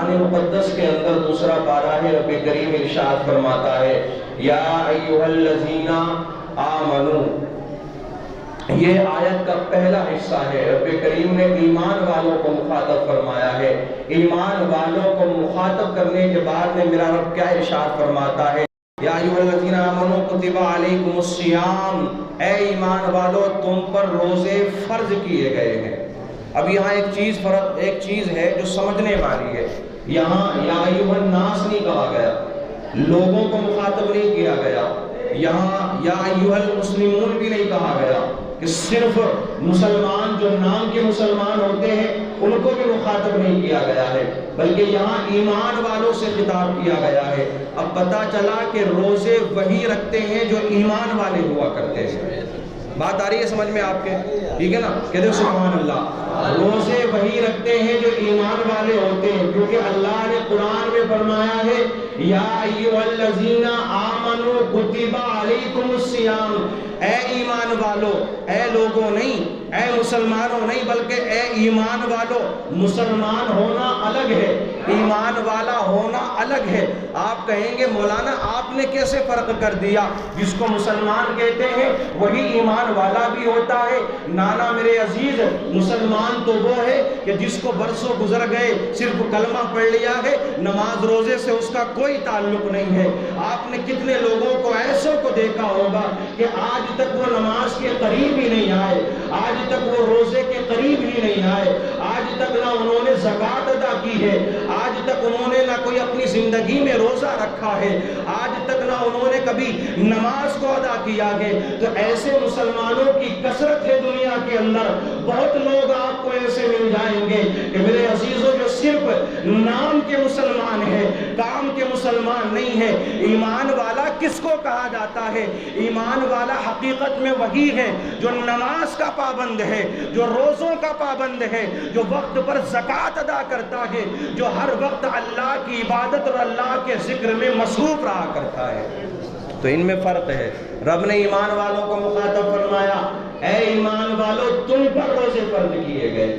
قرآن مقدس کے اندر دوسرا پارہ ہے، رب کریم ارشاد فرماتا ہے یا ایھا الذین آمنو، یہ آیت کا پہلا حصہ ہے۔ رب کریم نے ایمان والوں کو مخاطب فرمایا ہے۔ ایمان والوں کو مخاطب کرنے کے بعد میں میرا رب کیا ارشاد فرماتا ہے؟ یا ایھا الذین آمنوا کتب علیکم الصیام، اے ایمان والو تم پر روزے فرض کیے گئے ہیں۔ اب یہاں ایک چیز ہے جو سمجھنے والی ہے۔ یہاں یا ایھا الناس نہیں کہا گیا، لوگوں کو مخاطب نہیں کیا گیا۔ یہاں یا ایھا المسلمون بھی نہیں کہا گیا کہ صرف مسلمان جو نام کے مسلمان ہوتے ہیں ان کو بھی مخاطب نہیں کیا گیا ہے، بلکہ یہاں ایمان والوں سے خطاب کیا گیا ہے۔ اب پتہ چلا کہ روزے وہی رکھتے ہیں جو ایمان والے ہوا کرتے ہیں۔ بات آ رہی ہے سمجھ میں آپ کے؟ ٹھیک ہے نا؟ کہتے ہیں سبحان اللہ۔ روزے وہی رکھتے ہیں جو ایمان والے ہوتے ہیں، کیونکہ اللہ نے قرآن میں فرمایا ہے یا ایھا الذین آمنوا کتب علیکم الصیام، اے ایمان والو، اے لوگوں نہیں، اے مسلمانوں نہیں، بلکہ اے ایمان والو۔ مسلمان ہونا الگ ہے، ایمان والا ہونا الگ ہے۔ آپ کہیں گے مولانا آپ نے کیسے فرق کر دیا؟ جس کو مسلمان کہتے ہیں وہی ایمان والا بھی ہوتا ہے۔ نانا میرے عزیز، مسلمان تو وہ ہے کہ جس کو برسوں گزر گئے صرف کلمہ پڑھ لیا ہے، نماز روزے سے اس کا کوئی تعلق نہیں ہے۔ آپ نے کتنے لوگوں کو ایسوں کو دیکھا ہوگا کہ آج تک وہ نماز کے قریب ہی نہیں آئے، آج تک وہ روزے کے قریب ہی نہیں آئے، آج تک نہ انہوں نے زکوٰۃ ادا کی ہے، آج تک انہوں نے نہ کوئی اپنی زندگی میں روزہ رکھا ہے، آج تک نہ انہوں نے کبھی نماز کو ادا کیا ہے۔ تو ایسے مسلمانوں کی کثرت ہے دنیا کے اندر۔ بہت لوگ آپ کو ایسے مل جائیں گے کہ میرے عزیزوں جو صرف نام کے مسلمان ہیں، کام کے مسلمان نہیں ہے۔ ایمان والا کس کو کہا جاتا ہے؟ ایمان والا حقیقت میں وہی ہے جو نماز کا پابند ہے، جو روزوں کا پابند ہے، جو وقت پر زکوٰۃ ادا کرتا ہے، جو ہر وقت اللہ کی عبادت اور اللہ کے ذکر میں مصروف رہا کرتا ہے۔ تو ان میں فرق ہے۔ رب نے ایمان والوں کو مخاطب فرمایا اے ایمان والو تم پر روزے فرض کیے گئے۔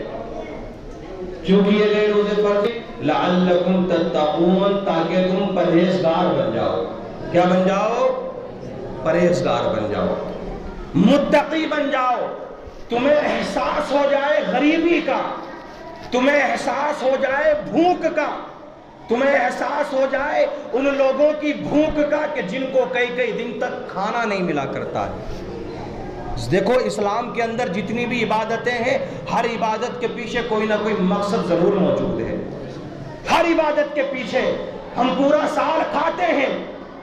کیوں کیے گئے روزے فرض؟ لعلکم تتقون، تاکہ تم پرہیزگار بن جاؤ۔ کیا بن جاؤ؟ پرہیزگار بن جاؤ، متقی بن جاؤ۔ تمہیں احساس ہو جائے غریبی کا، تمہیں احساس ہو جائے بھوک کا، تمہیں احساس ہو جائے ان لوگوں کی بھوک کا کہ جن کو کئی دن تک کھانا نہیں ملا کرتا ہے۔ دیکھو اسلام کے اندر جتنی بھی عبادتیں ہیں، ہر عبادت کے پیچھے کوئی نہ کوئی مقصد ضرور موجود ہے۔ ہر عبادت کے پیچھے ہم پورا سال کھاتے ہیں،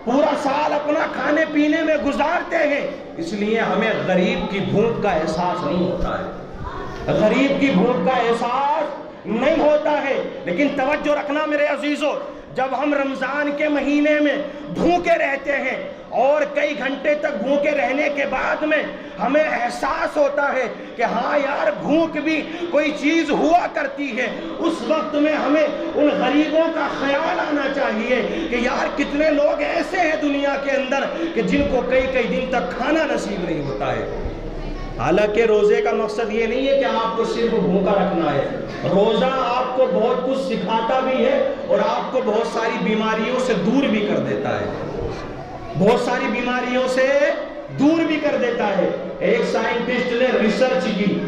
پورا سال اپنا کھانے پینے میں گزارتے ہیں، اس لیے ہمیں غریب کی بھوک کا احساس نہیں ہوتا ہے، غریب کی بھوک کا احساس نہیں ہوتا ہے۔ لیکن توجہ رکھنا میرے عزیزو، جب ہم رمضان کے مہینے میں بھوکے رہتے ہیں اور کئی گھنٹے تک بھوکے رہنے کے بعد میں ہمیں احساس ہوتا ہے کہ ہاں یار بھوک بھی کوئی چیز ہوا کرتی ہے، اس وقت میں ہمیں ان غریبوں کا خیال آنا چاہیے کہ یار کتنے لوگ ایسے ہیں دنیا کے اندر کہ جن کو کئی دن تک کھانا نصیب نہیں ہوتا ہے۔ حالانکہ روزے کا مقصد یہ نہیں ہے کہ آپ کو صرف بھوکا رکھنا ہے، روزہ آپ کو بہت کچھ سکھاتا بھی ہے اور آپ کو بہت ساری بیماریوں سے دور بھی کر دیتا ہے، بہت ساری بیماریوں سے دور بھی کر دیتا ہے۔ ایک سائنٹسٹ نے ریسرچ کی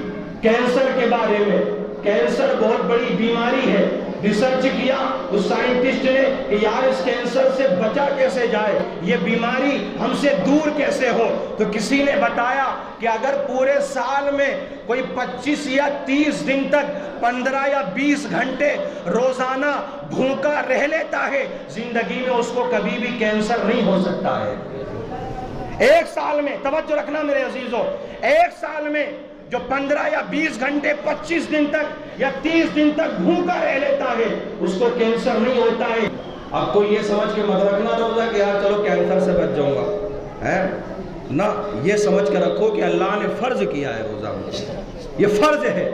کینسر کے بارے میں، کینسر بہت بڑی بیماری ہے، ریسرچ کیا اس سائنٹسٹ نے کہ یار اس کینسر سے بچا کیسے جائے، یہ بیماری ہم سے دور کیسے ہو۔ تو کسی نے بتایا کہ اگر پورے سال میں کوئی 25 یا 30 دن تک 15 یا 20 گھنٹے روزانہ بھوکا رہ لیتا ہے، زندگی میں اس کو کبھی بھی کینسر نہیں ہو سکتا ہے۔ ایک سال میں، توجہ رکھنا میرے عزیزو، ایک سال میں جو 15 یا 20 گھنٹے 25 دن تک یا 30 دن تک بھوکا رہ لیتا ہے اس کو کینسر نہیں ہوتا ہے۔ اب کوئی یہ سمجھ کے مت رکھنا روزہ کہ یار چلو کینسر سے بچ جاؤں گا، نہ، یہ سمجھ کے رکھو کہ اللہ نے فرض کیا ہے روزہ، یہ فرض ہے،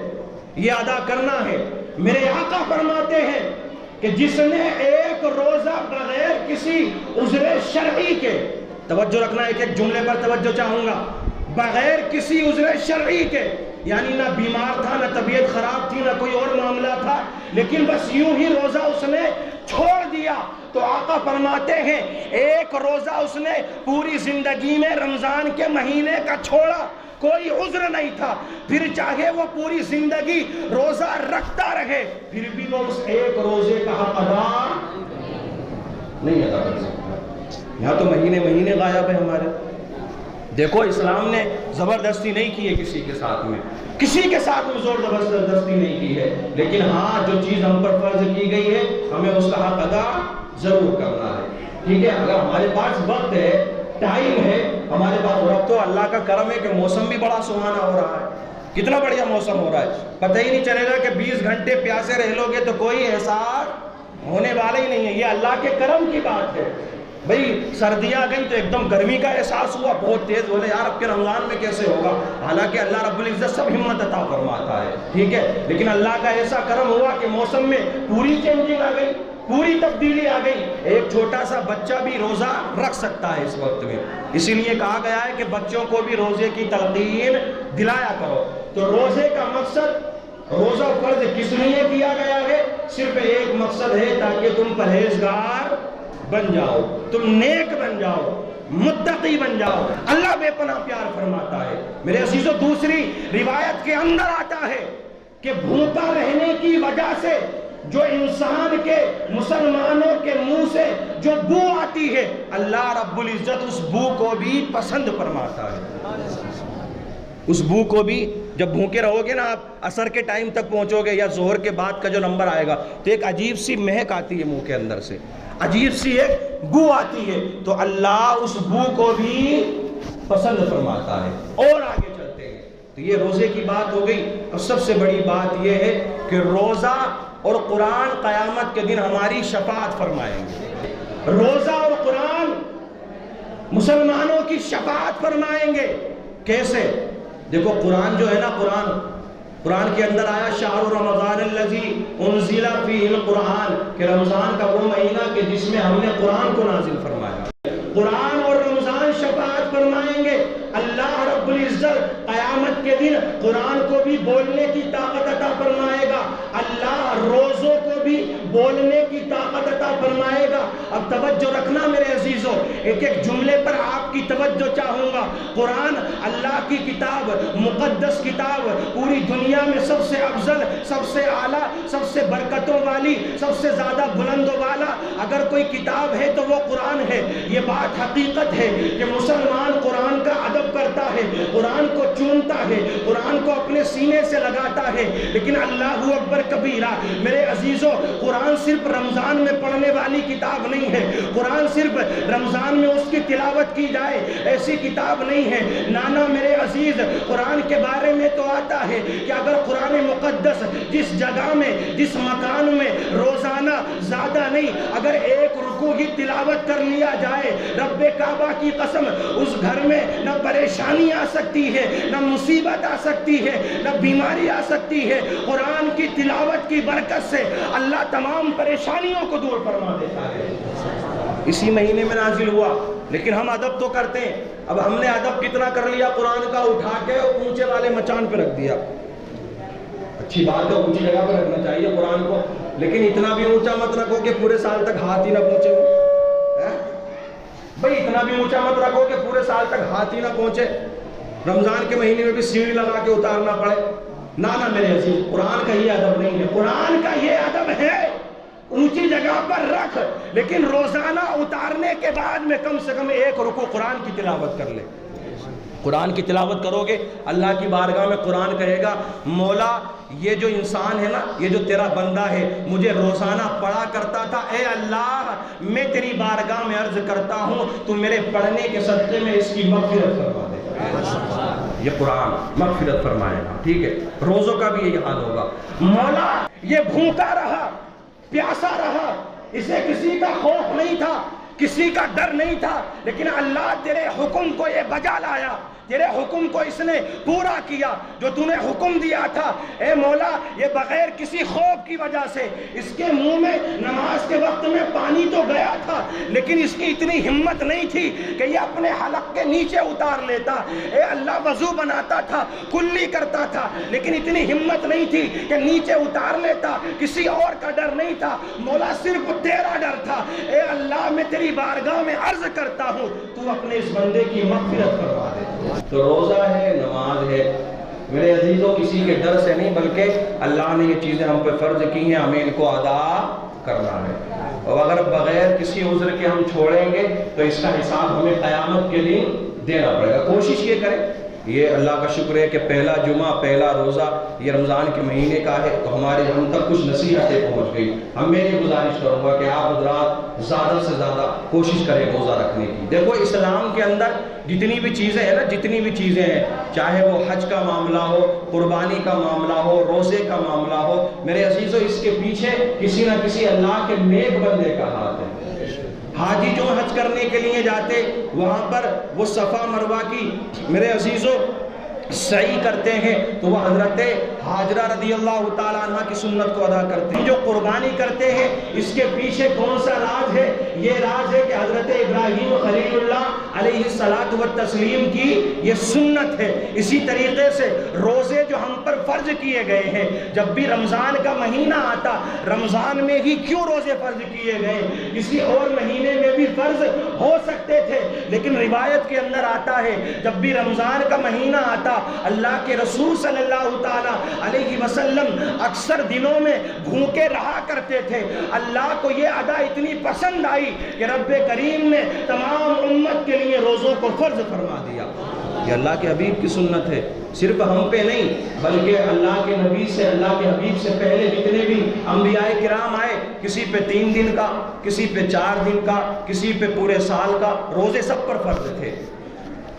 یہ ادا کرنا ہے۔ میرے آقا فرماتے ہیں کہ جس نے ایک روزہ بغیر کسی عذر شرعی کے، توجہ رکھنا، ایک جملے پر توجہ چاہوں گا، بغیر کسی عذر شرعی کے، یعنی نہ بیمار تھا، نہ طبیعت خراب تھی، نہ کوئی اور معاملہ تھا، لیکن بس یوں ہی روزہ اس نے تو آقا فرماتے ہیں ایک روزہ اس نے پوری زندگی میں رمضان کے مہینے کا چھوڑا، کوئی عذر نہیں تھا، پھر چاہے وہ پوری زندگی روزہ رکھتا رہے پھر بھی وہ اس ایک روزے کا حق ادا نہیں ادا کر سکتا۔ یہاں تو مہینے مہینے غائب ہے ہمارے۔ دیکھو اسلام نے زبردستی نہیں کی ہے کسی کے ساتھ میں، کسی کے ساتھ میں زور زبردستی نہیں کی ہے، لیکن ہاں جو چیز ہم پر فرض کی گئی ہے ہمیں اس کا حق ادا ضرور کرنا ہے، ٹھیک ہے۔ اگر ہمارے پاس وقت ہے، ٹائم ہے ہمارے پاس، اور اب تو اللہ کا کرم ہے کہ موسم بھی بڑا سہانا ہو رہا ہے، کتنا بڑھیا موسم ہو رہا ہے، پتہ ہی نہیں چلے گا کہ 20 گھنٹے پیاسے رہ لو گے تو کوئی احساس ہونے والا ہی نہیں ہے۔ یہ اللہ کے کرم کی بات ہے۔ بھئی سردیاں آ گئی تو ایک دم گرمی کا احساس ہوا بہت تیز، بولے یار اب کے رمضان میں کیسے ہوگا، حالانکہ اللہ رب العزت سب ہمت عطا فرماتا ہے، ٹھیک ہے، لیکن اللہ کا ایسا کرم ہوا کہ موسم میں پوری چینجنگ آ گئی، پوری تبدیلی آ گئی۔ ایک چھوٹا سا بچہ بھی روزہ رکھ سکتا ہے اس وقت میں، اسی لیے کہا گیا ہے کہ بچوں کو بھی روزے کی تلقین دلایا کرو۔ تو روزے کا مقصد، روزہ فرض کس لیے کیا گیا ہے؟ صرف ایک مقصد ہے تاکہ تم پرہیزگار بن جاؤ، تم نیک بن جاؤ، متقی بن جاؤ۔ اللہ بے پناہ پیار فرماتا ہے میرے عزیزو۔ دوسری روایت کے اندر آتا ہے کہ بھوکا رہنے کی وجہ سے جو انسان کے، مسلمانوں کے منہ سے جو بو آتی ہے اللہ رب العزت اس بو کو بھی پسند فرماتا ہے۔ اس بو کو بھی جب بھوکے رہو گے نا آپ، عصر کے ٹائم تک پہنچو گے یا ظہر کے بعد کا جو نمبر آئے گا تو ایک عجیب سی مہک آتی ہے منہ کے اندر سے، عجیب سی ایک بو آتی ہے، تو اللہ اس بو کو بھی پسند فرماتا ہے۔ اور آگے چلتے ہیں تو یہ روزے کی بات ہو گئی، اور سب سے بڑی بات یہ ہے کہ روزہ اور قرآن قیامت کے دن ہماری شفاعت فرمائیں گے۔ روزہ اور قرآن مسلمانوں کی شفاعت فرمائیں گے۔ کیسے؟ دیکھو قرآن جو ہے نا، قرآن کے اندر آیا شہر رمضان الذی انزل فیہ القرآن، کہ رمضان کا وہ مہینہ کہ جس میں ہم نے قرآن کو نازل فرمایا۔ قرآن اور رمضان شفاعت فرمائیں گے۔ اللہ رب العزت قیامت کے دن قرآن کو بھی بولنے کی طاقت عطا فرمائے گا، اللہ روزوں کو بھی بولنے کی طاقت عطا فرمائے گا۔ اب توجہ رکھنا میرے عزیزو، ایک ایک جملے پر آپ کی توجہ چاہوں گا۔ قرآن اللہ کی کتاب، مقدس کتاب، پوری دنیا میں سب سے افضل، سب سے اعلیٰ، سب سے برکتوں والی، سب سے زیادہ بلند والا اگر کوئی کتاب ہے تو وہ قرآن ہے۔ یہ بات حقیقت ہے کہ مسلمان قرآن کا ادب کرتا ہے، قرآن کو چونتا ہے، قرآن کو اپنے سینے سے لگاتا ہے، لیکن اللہ اکبر کبیرہ میرے عزیزو، قرآن صرف رمضان میں پڑھنے والی کتاب نہیں ہے، قرآن صرف رمضان میں اس کی تلاوت کی جائے ایسی کتاب نہیں ہے۔ نانا میرے عزیز، قرآن کے بارے میں تو آتا ہے کہ اگر قرآن مقدس جس جگہ میں، جس مکان میں روزانہ زیادہ نہیں اگر ایک رکوع کی تلاوت کر لیا جائے، رب کعبہ کی قسم اس گھر میں نہ پریشانی آ سکتی ہے، نہ مصیبت آ سکتی ہے، نہ بیماری آ سکتی ہے۔ قرآن کی تلاوت کی برکت سے اللہ تمام پریشانیوں کو دور فرما دیتا ہے۔ اسی مہینے میں نازل ہوا، لیکن ہم ادب تو کرتے ہیں۔ اب ہم نے ادب کتنا کر لیا، قرآن کا اٹھا کے اونچے والے مچان پہ رکھ دیا۔ اچھی بات ہے، اونچی جگہ پہ رکھنا چاہیے قرآن کو، لیکن اتنا بھی اونچا مت رکھو کہ پورے سال تک ہاتھ ہی نہ پہنچے۔ بھئی اتنا بھی اونچا مت رکھو کہ پورے سال تک ہاتھ ہی نہ پہنچے، رمضان کے مہینے میں بھی سیڑھی لگا کے اتارنا پڑے۔ نانا میرے عزیز، قرآن کا یہ ادب نہیں ہے۔ قرآن کا یہ ادب ہے اونچی جگہ پر رکھ، لیکن روزانہ اتارنے کے بعد میں کم سے کم ایک رکوع قرآن کی تلاوت کر لے۔ قرآن کی تلاوت کرو گے، اللہ کی بارگاہ میں قرآن کہے گا مولا یہ جو انسان ہے نا، یہ جو تیرا بندہ ہے مجھے روزانہ پڑھا کرتا تھا، اے اللہ میں تیری بارگاہ میں عرض کرتا ہوں تو میرے پڑھنے کے صدقے میں اس کی مغفرت فرما دے۔ یہ قرآن مغفرت فرمائے گا، ٹھیک ہے۔ روزوں کا بھی یہ حال ہوگا، مولا یہ بھوکا رہا، پیاسا رہا، اسے کسی کا خوف نہیں تھا، کسی کا ڈر نہیں تھا، لیکن اللہ تیرے حکم کو یہ بجا لایا، تیرے حکم کو اس نے پورا کیا جو تو نے حکم دیا تھا۔ اے مولا یہ بغیر کسی خوف کی وجہ سے اس کے منہ میں نماز کے کے وقت میں پانی تو گیا تھا لیکن اس کی اتنی ہمت نہیں تھی کہ یہ اپنے حلق کے نیچے اتار لیتا. اے اللہ وضو بناتا تھا, کلی کرتا تھا, لیکن اتنی ہمت نہیں تھی کہ نیچے اتار لیتا. کسی اور کا ڈر نہیں تھا, مولا صرف تیرا ڈر تھا. اے اللہ میں تیری بارگاہ میں عرض کرتا ہوں تو اپنے اس بندے کی مغفرت فرما دے. تو روزہ ہے, نماز ہے میرے عزیزوں, کسی کے ڈر سے نہیں بلکہ اللہ نے یہ چیزیں ہم پہ فرض کی ہیں, ہمیں ان کو ادا کرنا ہے. اور اگر بغیر کسی عذر کے ہم چھوڑیں گے تو اس کا حساب ہمیں قیامت کے دن دینا پڑے گا. کوشش یہ کریں, یہ اللہ کا شکر ہے کہ پہلا جمعہ, پہلا روزہ یہ رمضان کے مہینے کا ہے تو ہم تک کچھ نصیحتیں پہنچ گئی. میں یہ گزارش کروں گا کہ آپ حضرات زیادہ سے زیادہ کوشش کریں روزہ رکھنے کی. دیکھو اسلام کے اندر جتنی بھی چیزیں ہیں نا, جتنی بھی چیزیں ہیں, چاہے وہ حج کا معاملہ ہو, قربانی کا معاملہ ہو, روزے کا معاملہ ہو, میرے عزیزوں اس کے پیچھے کسی نہ کسی اللہ کے نیک بندے کا ہاتھ ہے. حاجی جو حج کرنے کے لیے جاتے وہاں پر وہ صفا مروہ کی میرے عزیزوں سعی کرتے ہیں تو وہ حضرت حاجرہ رضی اللہ تعالیٰ عنہ کی سنت کو ادا کرتے ہیں. جو قربانی کرتے ہیں اس کے پیچھے کون سا راز ہے؟ یہ راز ہے کہ حضرت ابراہیم خلیل اللہ علیہ الصلاۃ والتسلیم کی یہ سنت ہے. اسی طریقے سے روزے جو ہم پر فرض کیے گئے ہیں, جب بھی رمضان کا مہینہ آتا, رمضان میں ہی کیوں روزے فرض کیے گئے, کسی اور مہینے میں بھی فرض ہو سکتے تھے, لیکن روایت کے اندر آتا ہے جب بھی رمضان کا مہینہ آتا اللہ کے رسول صلی اللہ تعالی علیہ وسلم اکثر دنوں میں بھوکے رہا کرتے تھے. اللہ کو یہ ادا اتنی پسند آئی کہ رب کریم نے تمام امت کے لیے روزوں کو فرض فرما دیا. یہ اللہ کے حبیب کی سنت ہے, صرف ہم پہ نہیں بلکہ اللہ کے نبی سے, اللہ کے حبیب سے پہلے جتنے بھی انبیاء کرام آئے, کسی پہ 3 دن کا, کسی پہ 4 دن کا, کسی پہ پورے سال کا روزے سب پر فرض تھے.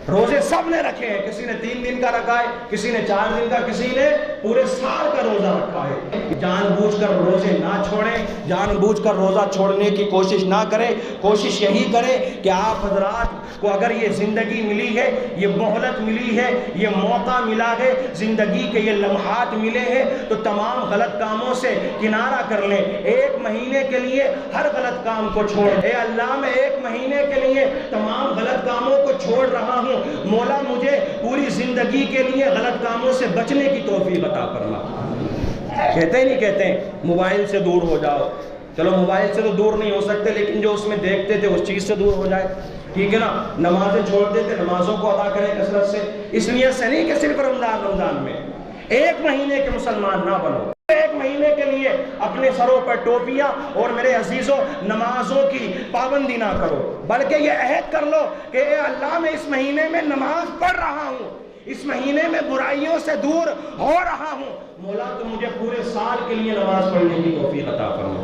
روزے سب نے رکھے ہیں, کسی نے 3 دن کا رکھا ہے, کسی نے 4 دن کا, کسی نے پورے سال کا روزہ رکھا ہے. جان بوجھ کر روزے نہ چھوڑیں, جان بوجھ کر روزہ چھوڑنے کی کوشش نہ کریں. کوشش یہی کریں کہ آپ حضرات کو اگر یہ زندگی ملی ہے, یہ مہلت ملی ہے, یہ موقع ملا ہے, زندگی کے یہ لمحات ملے ہیں, تو تمام غلط کاموں سے کنارہ کر لیں. 1 مہینے کے لیے ہر غلط کام کو چھوڑیں. اے اللہ میں 1 مہینے کے لیے تمام غلط کاموں کو چھوڑ رہا ہوں, مولا مجھے پوری زندگی کے لیے غلط کاموں سے بچنے کی توفیق عطا فرما. کہتے نہیں کہتے ہیں موبائل سے دور ہو جاؤ, چلو موبائل سے تو دور نہیں ہو سکتے لیکن جو اس میں دیکھتے تھے اس چیز سے دور ہو جائے, ٹھیک ہے نا. نمازیں چھوڑتے تھے, نمازوں کو ادا کریں کثرت سے. اس نیت سے نہیں کہ صرف رمضان میں 1 مہینے کے مسلمان نہ بنو, 1 مہینے کے لیے اپنے سروں پر ٹوپیاں اور میرے عزیزوں نمازوں کی پابندی نہ کرو, بلکہ یہ عہد کر لو کہ اے اللہ میں اس مہینے میں نماز پڑھ رہا ہوں, اس مہینے میں برائیوں سے دور ہو رہا ہوں, مولا تو مجھے پورے سال کے لیے نماز پڑھنے کی توفیق عطا فرما.